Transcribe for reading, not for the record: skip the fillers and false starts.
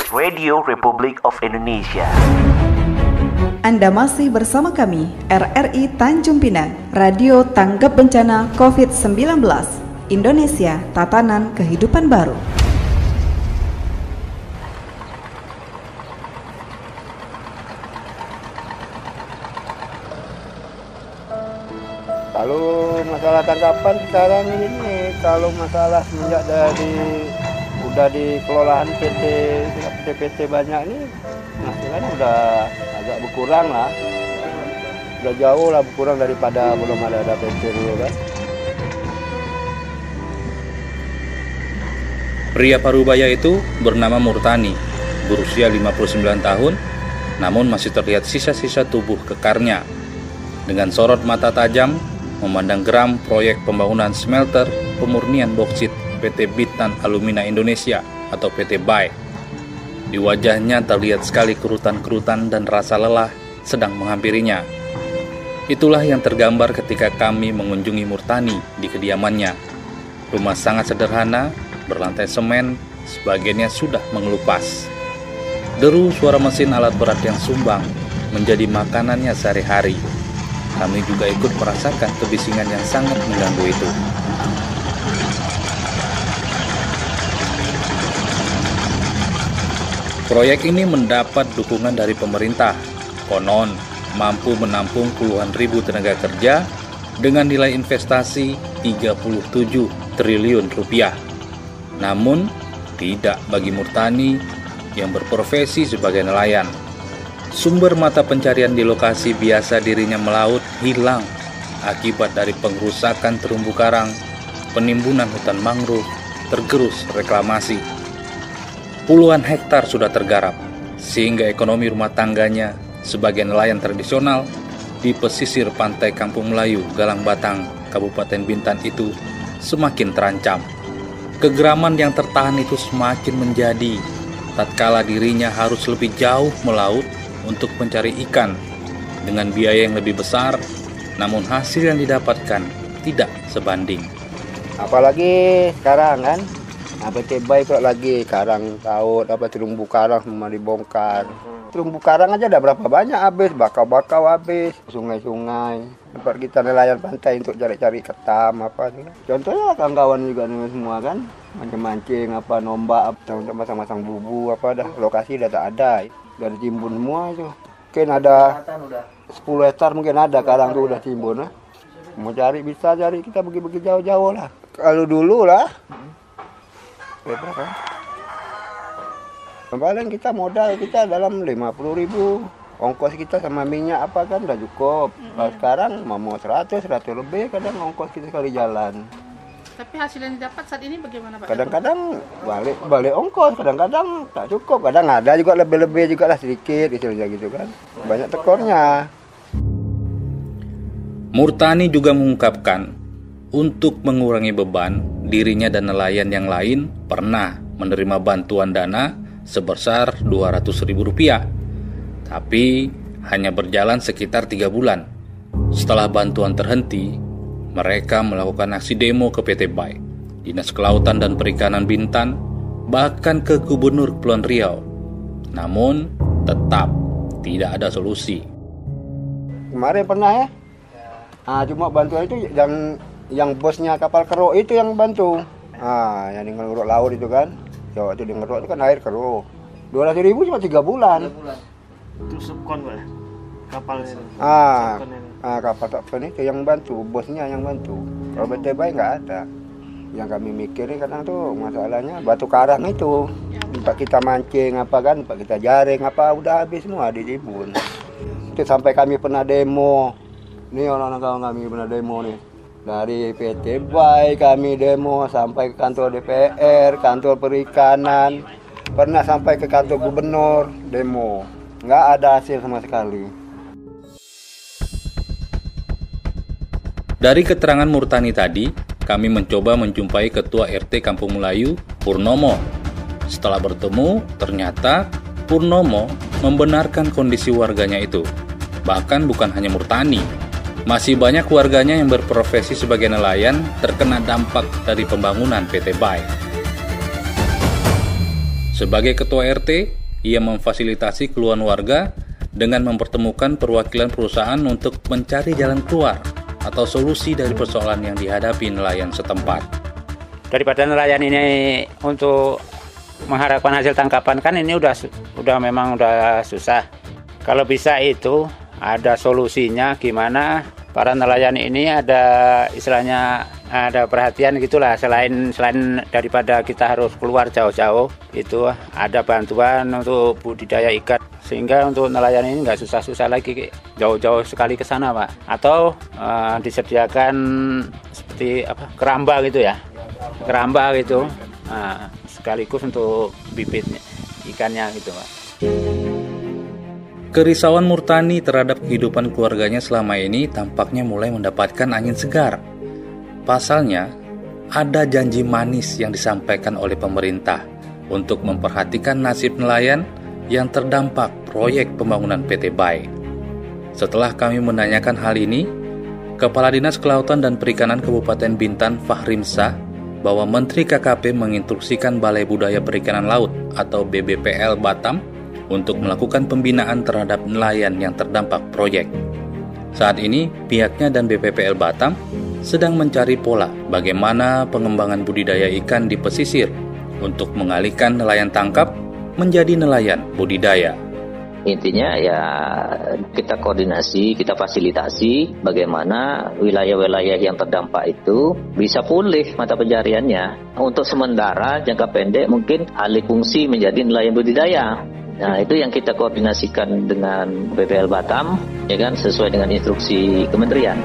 Radio Republik of Indonesia. Anda masih bersama kami, RRI Tanjung Pinang, Radio Tanggap Bencana COVID-19, Indonesia, Tatanan Kehidupan Baru. Kalau masalah tangkapan sekarang ini, kalau masalah semenjak udah di kelolaan PT banyak ini, penghasilannya udah agak berkurang lah. Udah jauh lah berkurang daripada belum ada PT dulu kan. Pria parubaya itu bernama Murtani, berusia 59 tahun, namun masih terlihat sisa-sisa tubuh kekarnya. Dengan sorot mata tajam, memandang geram proyek pembangunan smelter pemurnian boksit PT Bintan Alumina Indonesia atau PT BAI. Di wajahnya terlihat sekali kerutan-kerutan dan rasa lelah sedang menghampirinya. Itulah yang tergambar ketika kami mengunjungi Murtani di kediamannya. Rumah sangat sederhana, berlantai semen, sebagiannya sudah mengelupas. Deru suara mesin alat berat yang sumbang menjadi makanannya sehari-hari. Kami juga ikut merasakan kebisingan yang sangat mengganggu itu. Proyek ini mendapat dukungan dari pemerintah. Konon mampu menampung puluhan ribu tenaga kerja dengan nilai investasi 37 triliun rupiah. Namun, tidak bagi Murtani yang berprofesi sebagai nelayan. Sumber mata pencarian di lokasi biasa dirinya melaut hilang akibat dari pengrusakan terumbu karang, penimbunan hutan mangrove, tergerus reklamasi. Puluhan hektar sudah tergarap, sehingga ekonomi rumah tangganya sebagai nelayan tradisional di pesisir pantai Kampung Melayu, Galang Batang, Kabupaten Bintan itu semakin terancam. Kegeraman yang tertahan itu semakin menjadi, tatkala dirinya harus lebih jauh melaut untuk mencari ikan dengan biaya yang lebih besar, namun hasil yang didapatkan tidak sebanding. Apalagi sekarang kan, PT BAI pula lagi karang laut, terumbu karang semua dibongkar. Terumbu karang aja ada berapa banyak habis, bakau-bakau habis, sungai-sungai. Tempat kita nelayan pantai untuk cari-cari ketam Contohnya kawan-kawan juga semua kan, mancing-mancing nombak, untuk masang-masang bubu dah lokasi dah tak ada. Udah ditimbun semua itu. Mungkin ada 10 hektar mungkin ada karang tuh udah timbun. Mau cari bisa cari, kita pergi jauh-jauh lah. Kalau dulu lah, berapa? Paling kita modal kita dalam 50.000. Ongkos kita sama minyak kan udah cukup. Kalau sekarang mau 100 lebih kadang ongkos kita sekali jalan. Tapi hasil yang didapat saat ini bagaimana Pak? Kadang-kadang balik ongkos, kadang-kadang tak cukup, kadang ada juga lebih-lebih juga lah sedikit gitu kan. Banyak tekornya. Murtani juga mengungkapkan, untuk mengurangi beban, dirinya dan nelayan yang lain pernah menerima bantuan dana sebesar Rp200.000. Tapi hanya berjalan sekitar 3 bulan. Setelah bantuan terhenti, mereka melakukan aksi demo ke PT BAI, Dinas Kelautan dan Perikanan Bintan, bahkan ke Gubernur Kepulauan Riau. Namun, tetap tidak ada solusi. Kemarin pernah ya? Cuma bantuan itu yang bosnya kapal keruk itu yang bantu. Yang di ngeruk laut itu kan. Waktu di ngeruk itu kan air keruk. 200.000 cuma 3 bulan. Itu subkon Pak? Kapal itu? Kapal subkon itu yang bantu, bosnya yang bantu. Kalau PT BAI nggak ada. Yang kami mikirin kadang tuh masalahnya batu karang itu. Tempat kita mancing tempat kita jaring udah habis semua ditimbun. Itu sampai kami pernah demo. Nih orang-orang kawan kami pernah demo nih. Dari PT BAI kami demo sampai ke kantor DPR, kantor perikanan. Pernah sampai ke kantor gubernur demo. Nggak ada hasil sama sekali. Dari keterangan Murtani tadi, kami mencoba menjumpai Ketua RT Kampung Melayu, Purnomo. Setelah bertemu, ternyata Purnomo membenarkan kondisi warganya itu. Bahkan bukan hanya Murtani, masih banyak warganya yang berprofesi sebagai nelayan terkena dampak dari pembangunan PT BAI. Sebagai ketua RT, ia memfasilitasi keluhan warga dengan mempertemukan perwakilan perusahaan untuk mencari jalan keluar atau solusi dari persoalan yang dihadapi nelayan setempat. Daripada nelayan ini untuk mengharapkan hasil tangkapan kan ini memang udah susah. Kalau bisa itu ada solusinya gimana para nelayan ini ada istilahnya ada perhatian gitulah, selain daripada kita harus keluar jauh-jauh, itu ada bantuan untuk budidaya ikan sehingga untuk nelayan ini nggak susah-susah lagi jauh-jauh sekali ke sana, Pak. Atau disediakan seperti keramba gitu ya, keramba gitu, sekaligus untuk bibitnya ikannya gitu, Pak. Kerisauan Murtani terhadap kehidupan keluarganya selama ini tampaknya mulai mendapatkan angin segar. Pasalnya, ada janji manis yang disampaikan oleh pemerintah untuk memperhatikan nasib nelayan yang terdampak proyek pembangunan PT Bai. Setelah kami menanyakan hal ini, Kepala Dinas Kelautan dan Perikanan Kabupaten Bintan Fahrimsa bahwa Menteri KKP menginstruksikan Balai Budaya Perikanan Laut atau BBPL Batam untuk melakukan pembinaan terhadap nelayan yang terdampak proyek. Saat ini, pihaknya dan BPPL Batam sedang mencari pola bagaimana pengembangan budidaya ikan di pesisir untuk mengalihkan nelayan tangkap menjadi nelayan budidaya. Intinya ya kita koordinasi, kita fasilitasi bagaimana wilayah-wilayah yang terdampak itu bisa pulih mata pencariannya. Untuk sementara jangka pendek mungkin alih fungsi menjadi nelayan budidaya. Nah, itu yang kita koordinasikan dengan BPL Batam, ya kan, sesuai dengan instruksi kementerian.